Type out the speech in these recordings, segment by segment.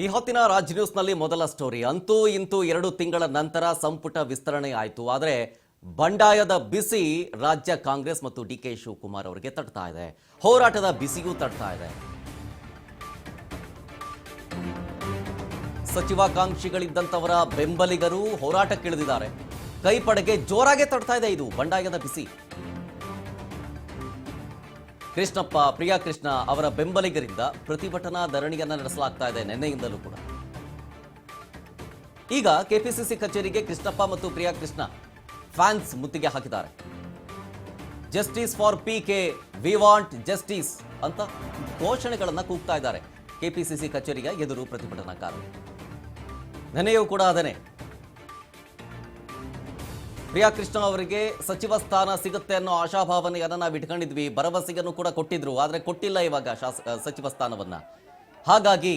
ಈ ಹೊತ್ತಿನ ರಾಜ್ ನ್ಯೂಸ್ನಲ್ಲಿ ಮೊದಲ ಸ್ಟೋರಿ. ಅಂತೂ ಇಂತೂ 2 ತಿಂಗಳ ನಂತರ ಸಂಪುಟ ವಿಸ್ತರಣೆ ಆಯಿತು. ಆದರೆ ಬಂಡಾಯದ ಬಿಸಿ ರಾಜ್ಯ ಕಾಂಗ್ರೆಸ್ ಮತ್ತು ಡಿಕೆ ಶಿವಕುಮಾರ್ ಅವರಿಗೆ ತಟ್ತಾ ಇದೆ. ಹೋರಾಟದ ಬಿಸಿಯೂ ತಟ್ತಾ ಇದೆ. ಸಚಿವಾಕಾಂಕ್ಷಿಗಳಿದ್ದಂಥವರ ಬೆಂಬಲಿಗರು ಹೋರಾಟಕ್ಕಿಳಿದಿದ್ದಾರೆ. ಕೈಪಡೆಗೆ ಜೋರಾಗೆ ತಟ್ತಾ ಇದೆ ಇದು ಬಂಡಾಯದ ಬಿಸಿ. ಕೃಷ್ಣಪ್ಪ, ಪ್ರಿಯಾ ಕೃಷ್ಣ ಅವರ ಬೆಂಬಲಿಗರಿಂದ ಪ್ರತಿಭಟನಾ ಧರಣಿಯನ್ನ ನಡೆಸಲಾಗ್ತಾ ಇದೆ ನಿನ್ನೆಯಿಂದಲೂ ಕೂಡ. ಈಗ ಕೆಪಿಸಿಸಿ ಕಚೇರಿಗೆ ಕೃಷ್ಣಪ್ಪ ಮತ್ತು ಪ್ರಿಯಾ ಕೃಷ್ಣ ಫ್ಯಾನ್ಸ್ ಮುತ್ತಿಗೆ ಹಾಕಿದ್ದಾರೆ. Justice for PK, we want justice ಅಂತ ಘೋಷಣೆಗಳನ್ನ ಕೂಗ್ತಾ ಇದ್ದಾರೆ ಕೆಪಿಸಿಸಿ ಕಚೇರಿಯ ಎದುರು ಪ್ರತಿಭಟನಾಕಾರರು. ನೆನೆಯೂ ಕೂಡ ಅದನ್ನೇ. ಪ್ರಿಯಾ ಕೃಷ್ಣ ಅವರಿಗೆ ಸಚಿವ ಸ್ಥಾನ ಸಿಗುತ್ತೆ ಅನ್ನೋ ಆಶಾಭಾವನೆಯನ್ನು ನಾವು ಇಟ್ಕೊಂಡಿದ್ವಿ. ಭರವಸೆಯನ್ನು ಕೂಡ ಕೊಟ್ಟಿದ್ರು, ಆದರೆ ಕೊಟ್ಟಿಲ್ಲ ಇವಾಗ ಸಚಿವ ಸ್ಥಾನವನ್ನ. ಹಾಗಾಗಿ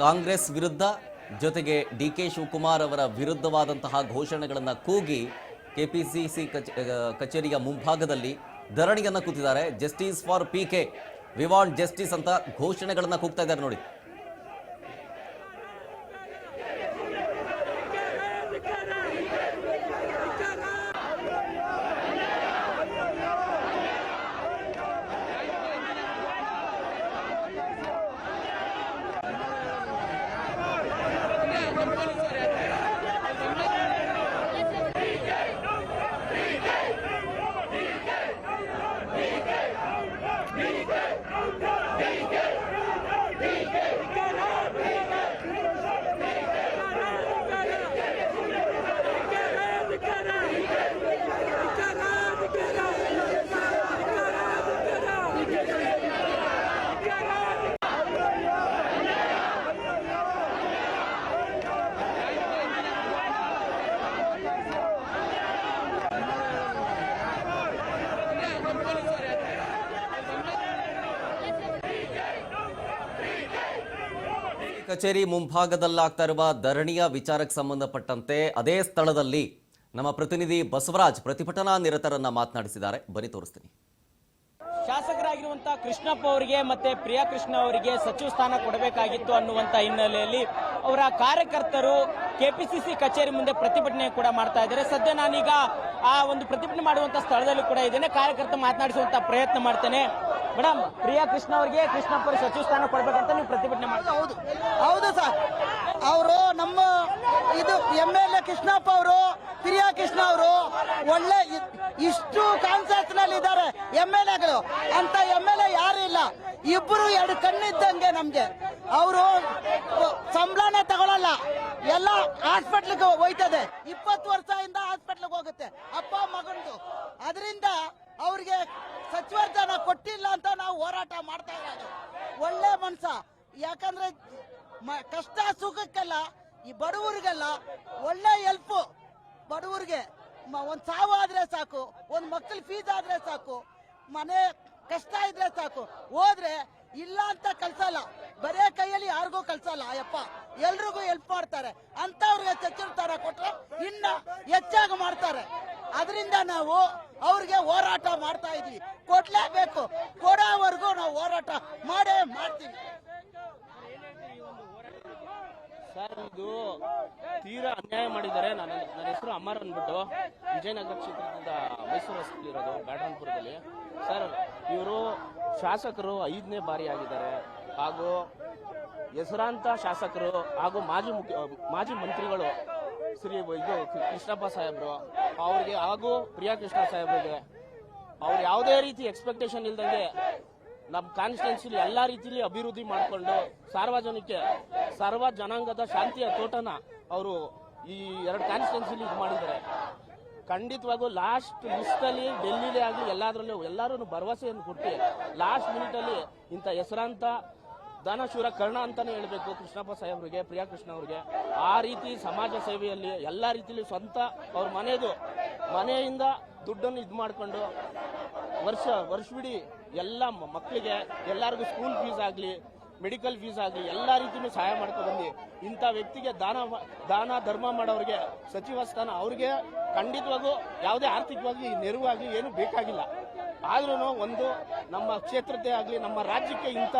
ಕಾಂಗ್ರೆಸ್ ವಿರುದ್ಧ ಜೊತೆಗೆ ಡಿಕೆ ಶಿವಕುಮಾರ್ ಅವರ ವಿರುದ್ಧವಾದಂತಹ ಘೋಷಣೆಗಳನ್ನು ಕೂಗಿ ಕೆಪಿಸಿಸಿ ಕಚೇರಿಯ ಮುಂಭಾಗದಲ್ಲಿ ಧರಣಿಯನ್ನ ಕೂತಿದ್ದಾರೆ. Justice for PK, we want justice ಅಂತ ಘೋಷಣೆಗಳನ್ನ ಕೂಗ್ತಾ ಇದ್ದಾರೆ ನೋಡಿ. ಕಚೇರಿ ಮುಂಭಾಗದಲ್ಲಾಗ್ತಾ ಇರುವ ಧರಣಿಯ ವಿಚಾರಕ್ಕೆ ಸಂಬಂಧಪಟ್ಟಂತೆ ಅದೇ ಸ್ಥಳದಲ್ಲಿ ನಮ್ಮ ಪ್ರತಿನಿಧಿ ಬಸವರಾಜ್ ಪ್ರತಿಭಟನಾ ನಿರತರನ್ನ ಮಾತನಾಡಿಸಿದ್ದಾರೆ. ಬನ್ನಿ ತೋರಿಸ್ತೀನಿ. ಶಾಸಕರಾಗಿರುವಂತಹ ಕೃಷ್ಣಪ್ಪ ಅವರಿಗೆ ಮತ್ತೆ ಪ್ರಿಯಾ ಕೃಷ್ಣ ಅವರಿಗೆ ಸಚಿವ ಸ್ಥಾನ ಕೊಡಬೇಕಾಗಿತ್ತು ಅನ್ನುವಂತ ಹಿನ್ನೆಲೆಯಲ್ಲಿ ಅವರ ಕಾರ್ಯಕರ್ತರು ಕೆಪಿಸಿಸಿ ಕಚೇರಿ ಮುಂದೆ ಪ್ರತಿಭಟನೆ ಕೂಡ ಮಾಡ್ತಾ ಇದ್ದಾರೆ. ಸದ್ಯ ನಾನೀಗ ಆ ಒಂದು ಪ್ರತಿಭಟನೆ ಮಾಡುವಂತ ಸ್ಥಳದಲ್ಲಿ ಕೂಡ ಇದ್ದೇನೆ. ಕಾರ್ಯಕರ್ತ ಮಾತನಾಡಿಸುವಂತ ಪ್ರಯತ್ನ ಮಾಡ್ತೇನೆ. ಮೇಡಮ್, ಪ್ರಿಯಾ ಕೃಷ್ಣ ಅವರಿಗೆ ಕೃಷ್ಣಪ್ಪ ಅವರಿಗೆ ಸಚಿವ ಸ್ಥಾನ ಕೊಡಬೇಕಂತ ನೀವು ಪ್ರತಿಭಟನೆ ಮಾಡ್ತಾ? ಹೌದು ಸರ್. ಅವರು ನಮ್ಮ ಇದು MLA ಕೃಷ್ಣಪ್ಪ ಅವರು, ಪ್ರಿಯಾ ಕೃಷ್ಣ ಅವರು ಒಳ್ಳೆ ಇಷ್ಟು ಕಾನ್ಸೆಪ್ಟ್ ನಲ್ಲಿ ಇದ್ದಾರೆ. MLAಗಳು ಅಂತ MLA ಯಾರು ಇಲ್ಲ. ಇಬ್ಬರು 2 ಕಣ್ಣಿದ್ದಂಗೆ ನಮ್ಗೆ. ಅವರು ಸಂಬಳನೇ ತಗೊಳಲ್ಲ, ಎಲ್ಲ ಹಾಸ್ಪಿಟ್ಲಿಗೆ ಹೋಯ್ತದೆ. 20 ವರ್ಷದಿಂದ ಹಾಸ್ಪಿಟ್ಲಿಗೆ ಹೋಗುತ್ತೆ ಅಪ್ಪ ಮಗಂದು. ಅದರಿಂದ ಅವ್ರಿಗೆ ಸಚಿವ ಸ್ಥಾನ ಕೊಟ್ಟಿಲ್ಲ ಅಂತ ನಾವು ಹೋರಾಟ ಮಾಡ್ತಾ ಇರೋದು. ಒಳ್ಳೆ ಮನ್ಸ. ಯಾಕಂದ್ರೆ ಕಷ್ಟ ಸುಖಕ್ಕೆಲ್ಲ ಈ ಬಡವರಿಗೆಲ್ಲ ಒಳ್ಳೆ ಹೆಲ್ಪ್. ಬಡವರಿಗೆ ಒಂದ್ ಸಾವು ಆದ್ರೆ ಸಾಕು, ಒಂದ್ ಮಕ್ಕಳ ಫೀಸ್ ಆದ್ರೆ ಸಾಕು, ಮನೆ ಕಷ್ಟ ಇದ್ರೆ ಸಾಕು, ಹೋದ್ರೆ ಇಲ್ಲ ಅಂತ ಕಳ್ಸಲ್ಲ. ಬರೇ ಕೈಯಲ್ಲಿ ಯಾರಿಗೂ ಕಳ್ಸಲ್ಲ ಅಯ್ಯಪ್ಪ, ಎಲ್ರಿಗೂ ಹೆಲ್ಪ್ ಮಾಡ್ತಾರೆ. ಅಂತವ್ರಿಗೆ ಸಚಿವ ಸ್ಥಾನ ಕೊಟ್ರೆ ಇನ್ನ ಹೆಚ್ಚಾಗಿ ಮಾಡ್ತಾರೆ. ಅದರಿಂದ ನಾವು ಅವ್ರಿಗೆ ಹೋರಾಟ ಮಾಡ್ತಾ ಇದೀವಿ. ಕೊಡ್ಲೇಬೇಕು, ಕೊಡೋವರೆಗೂ ನಾವು ಹೋರಾಟ ಮಾಡೇ ಮಾಡ್ತೀವಿ. ಸರ್, ಇದು ತೀರಾ ಅನ್ಯಾಯ ಮಾಡಿದ್ದಾರೆ. ನನ್ನ ಹೆಸರು ಅಮರ್ ಅಂದ್ಬಿಟ್ಟು ವಿಜಯನಗರ ಕ್ಷೇತ್ರದಿಂದ ಮೈಸೂರು ರಸ್ತೆಯಲ್ಲಿರೋದು, ಬ್ಯಾಡ್ರನ್ಪುರದಲ್ಲಿ. ಸರ್, ಇವರು ಶಾಸಕರು 5ನೇ ಬಾರಿ ಆಗಿದ್ದಾರೆ. ಹಾಗೂ ಹೆಸರಾಂತ ಶಾಸಕರು ಹಾಗೂ ಮಾಜಿ ಮಂತ್ರಿಗಳು ಶ್ರೀ ಇದು ಕೃಷ್ಣಪ್ಪ ಸಾಹೇಬ್ರು ಅವ್ರಿಗೆ ಹಾಗೂ ಪ್ರಿಯಾ ಕೃಷ್ಣ ಸಾಹೇಬ್ರಿಗೆ ಅವ್ರು ಯಾವುದೇ ರೀತಿ ಎಕ್ಸ್ಪೆಕ್ಟೇಷನ್ ಇಲ್ದಂಗೆ ನಮ್ಮ ಕಾನ್ಸ್ಟಿಟ್ಯೂನ್ಸಿಲಿ ಎಲ್ಲಾ ರೀತಿಯಲ್ಲಿ ಅಭಿವೃದ್ಧಿ ಮಾಡಿಕೊಂಡು ಸರ್ವ ಜನಾಂಗದ ಶಾಂತಿಯ ತೋಟನ ಅವರು ಈ 2 ಕಾನ್ಸ್ಟಿಟ್ಯೂನ್ಸಿಲಿ ಇದು ಮಾಡಿದ್ದಾರೆ. ಖಂಡಿತವಾಗೂ ಲಾಸ್ಟ್ ಲಿಸ್ಟ್ ಅಲ್ಲಿ ಡೆಲ್ಲಿಲೇ ಆಗಲಿ ಎಲ್ಲಾದ್ರಲ್ಲೂ ಎಲ್ಲರೂ ಭರವಸೆಯನ್ನು ಕೊಟ್ಟು ಲಾಸ್ಟ್ ಮಿನಿಟ್ ಅಲ್ಲಿ ಇಂಥ ಹೆಸರಾಂತ ದಾನಶೂರ ಕರ್ಣ ಅಂತಾನೆ ಹೇಳ್ಬೇಕು ಕೃಷ್ಣಪ್ಪ ಸಾಹೇಬ್ರಿಗೆ, ಪ್ರಿಯಾ ಕೃಷ್ಣ ಅವ್ರಿಗೆ. ಆ ರೀತಿ ಸಮಾಜ ಸೇವೆಯಲ್ಲಿ ಎಲ್ಲಾ ರೀತಿಯಲ್ಲಿ ಸ್ವಂತ ಅವ್ರ ಮನೆಯಿಂದ ದುಡ್ಡನ್ನು ಇದು ಮಾಡಿಕೊಂಡು ವರ್ಷವಿಡೀ ಎಲ್ಲ ಮಕ್ಕಳಿಗೆ ಎಲ್ಲರಿಗೂ ಸ್ಕೂಲ್ ಫೀಸ್ ಆಗಲಿ, ಮೆಡಿಕಲ್ ಫೀಸ್ ಆಗಲಿ ಎಲ್ಲ ರೀತಿಯೂ ಸಹಾಯ ಮಾಡ್ಕೊಂಡು ಬಂದು ಇಂಥ ವ್ಯಕ್ತಿಗೆ ದಾನ ಧರ್ಮ ಮಾಡೋರಿಗೆ ಸಚಿವ ಸ್ಥಾನ ಅವ್ರಿಗೆ ಖಂಡಿತವಾಗೂ ಯಾವುದೇ ಆರ್ಥಿಕವಾಗಿ ನೆರವಾಗಿ ಏನು ಬೇಕಾಗಿಲ್ಲ. ಆದ್ರೂ ಒಂದು ನಮ್ಮ ಕ್ಷೇತ್ರದ್ದೇ ಆಗಲಿ ನಮ್ಮ ರಾಜ್ಯಕ್ಕೆ ಇಂಥ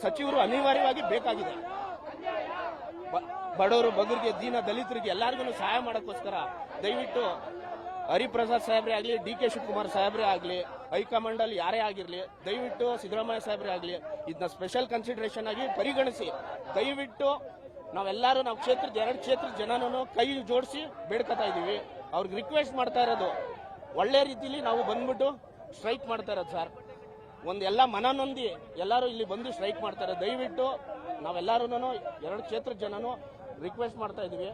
ಸಚಿವರು ಅನಿವಾರ್ಯವಾಗಿ ಬೇಕಾಗಿದೆ. ಬಡವರು, ಬಗರಿಗೆ, ದೀನ ದಲಿತರಿಗೆ ಎಲ್ಲರಿಗೂ ಸಹಾಯ ಮಾಡೋಕ್ಕೋಸ್ಕರ ದಯವಿಟ್ಟು ಹರಿಪ್ರಸಾದ್ ಸಾಹೇಬ್ರೇ ಆಗಲಿ, DK ಶಿವಕುಮಾರ್ ಸಾಹೇಬ್ರೇ ಆಗಲಿ, ಹೈಕಮಾಂಡ್ ಅಲ್ಲಿ ಯಾರೇ ಆಗಿರಲಿ, ದಯವಿಟ್ಟು ಸಿದ್ದರಾಮಯ್ಯ ಸಾಹೇಬ್ರೇ ಆಗಲಿ ಇದನ್ನ ಸ್ಪೆಷಲ್ ಕನ್ಸಿಡರೇಷನ್ ಆಗಿ ಪರಿಗಣಿಸಿ. ದಯವಿಟ್ಟು ನಾವೆಲ್ಲರೂ ನಾವು ಎರಡು ಕ್ಷೇತ್ರದ ಜನನೂ ಕೈ ಜೋಡಿಸಿ ಬೇಡ್ಕೊತಾ ಇದೀವಿ. ಅವ್ರಿಗೆ ರಿಕ್ವೆಸ್ಟ್ ಮಾಡ್ತಾ ಇರೋದು ಒಳ್ಳೆ ರೀತಿಲಿ ನಾವು ಬಂದ್ಬಿಟ್ಟು ಸ್ಟ್ರೈಕ್ ಮಾಡ್ತಾ ಇರೋದು ಸರ್. ಎಲ್ಲ ಮನನೊಂದಿ ಎಲ್ಲರೂ ಇಲ್ಲಿ ಬಂದು ಸ್ಟ್ರೈಕ್ ಮಾಡ್ತಾರೆ. ದಯವಿಟ್ಟು ನಾವೆಲ್ಲರೂ ಎರಡು ಕ್ಷೇತ್ರದ ಜನನು ರಿಕ್ವೆಸ್ಟ್ ಮಾಡ್ತಾ ಇದೀವಿ.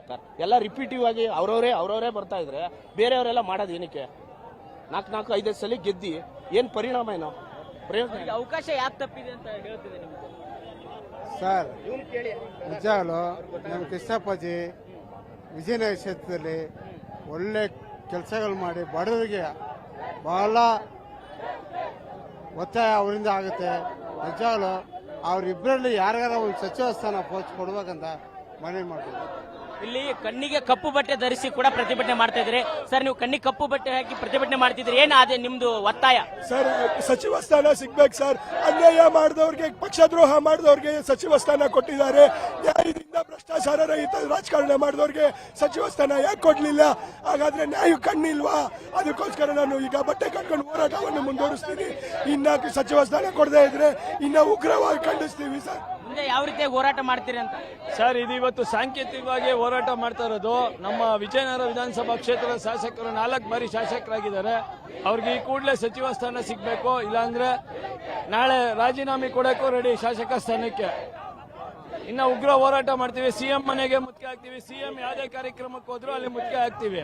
ಎಲ್ಲ ರಿಪೀಟಿವ್ ಆಗಿ ಅವ್ರವರೇ ಬರ್ತಾ ಇದ್ರೆ ಬೇರೆಯವರೆಲ್ಲ ಮಾಡೋದು ಏನಕ್ಕೆ? 4-5 ಸಲ ಗೆದ್ದಿ ಏನ್ ಪರಿಣಾಮ ಏನು? ಪ್ರಯೋಜನ ಅವಕಾಶ ಯಾಕೆ ತಪ್ಪಿದೆ ಅಂತ ಹೇಳ್ತಿದೆ ನಿಮ್ಗೆ ಸರ್? ನಿಜಾಗಲೂ ನಮ್ಮ ಕೃಷ್ಣಪ್ಪಾಜಿ ವಿಜಯನಗರ ಕ್ಷೇತ್ರದಲ್ಲಿ ಒಳ್ಳೆ ಕೆಲಸಗಳು ಮಾಡಿ ಬಡವರಿಗೆ ಬಹಳ ಒತ್ತಾಯ ಅವರಿಂದ ಆಗುತ್ತೆ. ನಿಜಾಗಲೂ ಅವರಿಬ್ಬರಲ್ಲಿ ಯಾರಿಗಾರ ಒಂದು ಸಚಿವ ಸ್ಥಾನ ಪೋಸ್ಟ್ ಕೊಡ್ಬೇಕಂತ ಮನವಿ ಮಾಡ್ತೀವಿ. ಇಲ್ಲಿ ಕಣ್ಣಿಗೆ ಕಪ್ಪು ಬಟ್ಟೆ ಧರಿಸಿ ಕೂಡ ಪ್ರತಿಭಟನೆ ಮಾಡ್ತಾ ಇದ್ರಿ ಸರ್. ನೀವು ಕಣ್ಣಿಗೆ ಕಪ್ಪು ಬಟ್ಟೆ ಹಾಕಿ ಪ್ರತಿಭಟನೆ ಮಾಡ್ತಿದ್ರಿ, ಏನ್ ಅದೇ ನಿಮ್ದು ಒತ್ತಾಯ? ಸರ್, ಸಚಿವ ಸ್ಥಾನ ಸಿಗ್ಬೇಕು ಸರ್. ಅನ್ಯಾಯ ಮಾಡಿದವ್ರಿಗೆ, ಪಕ್ಷದ್ರೋಹ ಮಾಡಿದವ್ರಿಗೆ ಸಚಿವ ಸ್ಥಾನ ಕೊಟ್ಟಿದ್ದಾರೆ. ನ್ಯಾಯದಿಂದ ಭ್ರಷ್ಟಾಚಾರ ರಹಿತ ರಾಜಕಾರಣ ಮಾಡಿದವ್ರಿಗೆ ಸಚಿವ ಸ್ಥಾನ ಯಾಕೆ ಕೊಡ್ಲಿಲ್ಲ? ಹಾಗಾದ್ರೆ ನ್ಯಾಯ ಕಣ್ಣಿಲ್ವಾ? ಅದಕ್ಕೋಸ್ಕರ ನಾನು ಈಗ ಬಟ್ಟೆ ಕಟ್ಕೊಂಡು ಹೋರಾಟವನ್ನು ಮುಂದುವರಿಸ್ತೀನಿ. ಇನ್ನ ಸಚಿವ ಸ್ಥಾನ ಕೊಡದೇ ಇದ್ರೆ ಇನ್ನ ಉಗ್ರವಾಗಿ ಖಂಡಿಸ್ತೀವಿ ಸರ್. ಮುಂದೆ ಯಾವ ರೀತಿ ಹೋರಾಟ ಮಾಡ್ತೀರಿ ಅಂತ? ಸರ್, ಇದು ಇವತ್ತು ಸಾಂಕೇತಿಕವಾಗಿ ಹೋರಾಟ ಮಾಡ್ತಾ ಇರೋದು. ನಮ್ಮ ವಿಜಯನಗರ ವಿಧಾನಸಭಾ ಕ್ಷೇತ್ರದ ಶಾಸಕರು 4 ಬಾರಿ ಶಾಸಕರಾಗಿದ್ದಾರೆ. ಅವ್ರಿಗೆ ಈ ಕೂಡಲೇ ಸಚಿವ ಸ್ಥಾನ ಸಿಗಬೇಕು, ಇಲ್ಲಾಂದ್ರೆ ನಾಳೆ ರಾಜೀನಾಮೆ ಕೊಡಕ್ಕೂ ರೆಡಿ ಶಾಸಕ ಸ್ಥಾನಕ್ಕೆ. ಇನ್ನ ಉಗ್ರ ಹೋರಾಟ ಮಾಡ್ತೀವಿ. ಸಿಎಂ ಮನೆಗೆ ಮುತ್ತಿಗೆ ಹಾಕ್ತೀವಿ. ಸಿಎಂ ಯಾವುದೇ ಕಾರ್ಯಕ್ರಮಕ್ಕೆ ಹೋದ್ರು ಅಲ್ಲಿ ಮುತ್ತಿಗೆ ಹಾಕ್ತೀವಿ.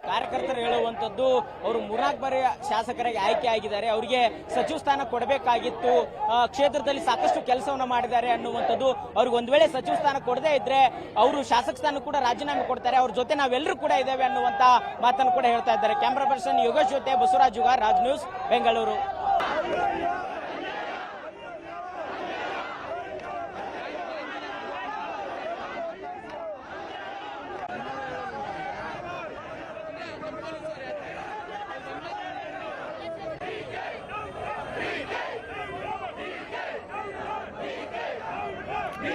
ಕಾರ್ಯಕರ್ತರು ಹೇಳುವಂತದ್ದು ಅವರು 4 ಬಾರಿ ಶಾಸಕರಾಗಿ ಆಯ್ಕೆ ಆಗಿದ್ದಾರೆ, ಅವರಿಗೆ ಸಚಿವ ಸ್ಥಾನ ಕೊಡಬೇಕಾಗಿತ್ತು, ಕ್ಷೇತ್ರದಲ್ಲಿ ಸಾಕಷ್ಟು ಕೆಲಸವನ್ನ ಮಾಡಿದ್ದಾರೆ ಅನ್ನುವಂಥದ್ದು. ಅವ್ರಿಗೆ ಒಂದ್ ವೇಳೆ ಸಚಿವ ಸ್ಥಾನ ಕೊಡದೇ ಇದ್ರೆ ಅವರು ಶಾಸಕ ಸ್ಥಾನ ಕೂಡ ರಾಜೀನಾಮೆ ಕೊಡ್ತಾರೆ, ಅವ್ರ ಜೊತೆ ನಾವೆಲ್ಲರೂ ಕೂಡ ಇದ್ದೇವೆ ಅನ್ನುವಂತ ಮಾತನ್ನು ಕೂಡ ಹೇಳ್ತಾ ಇದ್ದಾರೆ. ಕ್ಯಾಮರಾ ಪರ್ಸನ್ ಯೋಗೇಶ್ ಜೊತೆ ಬಸವರಾಜ್ ಜುಗಾರ್, ರಾಜ್ ನ್ಯೂಸ್, ಬೆಂಗಳೂರು.